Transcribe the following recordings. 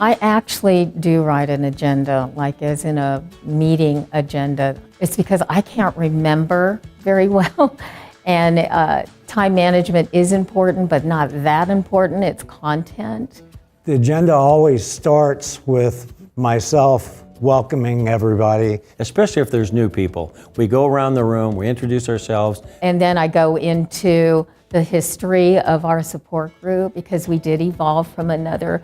I actually do write an agenda, like as in a meeting agenda. It's because I can't remember very well, and time management is important, but not that important. It's content. The agenda always starts with myself welcoming everybody. Especially if there's new people. We go around the room, we introduce ourselves. And then I go into the history of our support group, because we did evolve from another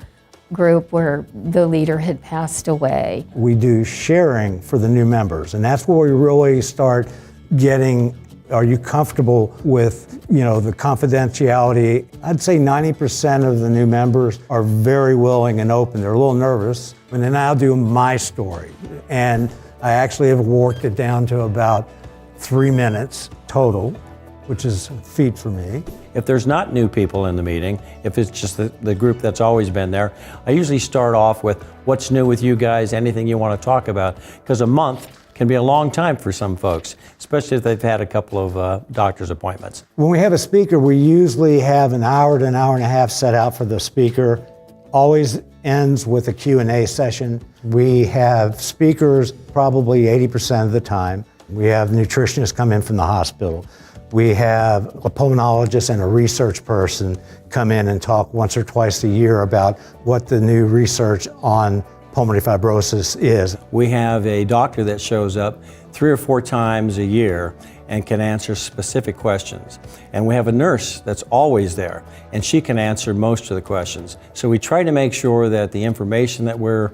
group where the leader had passed away. We do sharing for the new members, and that's where we really start getting, are you comfortable with, the confidentiality? I'd say 90% of the new members are very willing and open. They're a little nervous, and then I'll do my story. And I actually have worked it down to about 3 minutes total, which is a feat for me. If there's not new people in the meeting, if it's just the group that's always been there, I usually start off with what's new with you guys, anything you want to talk about, because a month can be a long time for some folks, especially if they've had a couple of doctor's appointments. When we have a speaker, we usually have an hour to an hour and a half set out for the speaker. Always ends with a Q&A session. We have speakers probably 80% of the time. We have nutritionists come in from the hospital. We have a pulmonologist and a research person come in and talk once or twice a year about what the new research on pulmonary fibrosis is. We have a doctor that shows up 3 or 4 times a year and can answer specific questions. And we have a nurse that's always there, and she can answer most of the questions. So we try to make sure that the information that we're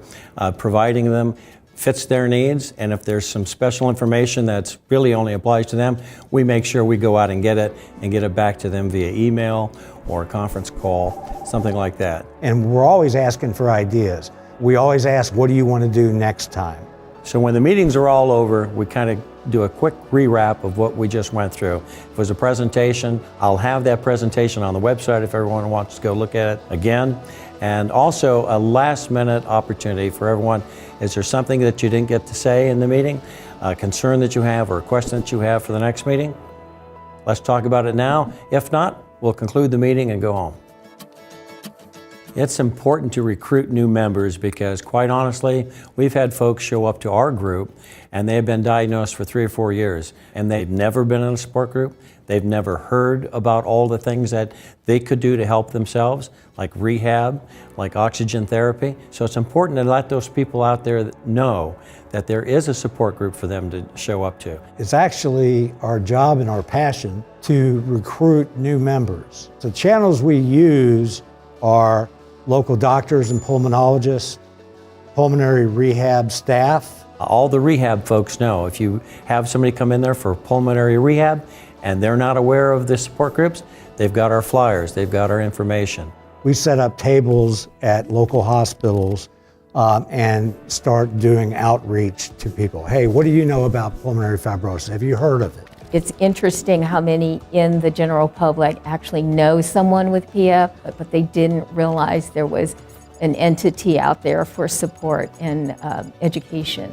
providing them fits their needs, and if there's some special information that's really only applies to them, we make sure we go out and get it back to them via email or a conference call, something like that. And we're always asking for ideas. We always ask, what do you want to do next time? So when the meetings are all over, we kind of do a quick rewrap of what we just went through. If it was a presentation, I'll have that presentation on the website if everyone wants to go look at it again. And also a last minute opportunity for everyone. Is there something that you didn't get to say in the meeting, a concern that you have or a question that you have for the next meeting? Let's talk about it now. If not, we'll conclude the meeting and go home. It's important to recruit new members because, quite honestly, we've had folks show up to our group and they've been diagnosed for 3 or 4 years and they've never been in a support group. They've never heard about all the things that they could do to help themselves, like rehab, like oxygen therapy. So it's important to let those people out there know that there is a support group for them to show up to. It's actually our job and our passion to recruit new members. The channels we use are local doctors and pulmonologists, pulmonary rehab staff. All the rehab folks know if you have somebody come in there for pulmonary rehab and they're not aware of the support groups, they've got our flyers, they've got our information. We set up tables at local hospitals and start doing outreach to people. Hey, what do you know about pulmonary fibrosis? Have you heard of it? It's interesting how many in the general public actually know someone with PF, but they didn't realize there was an entity out there for support and education.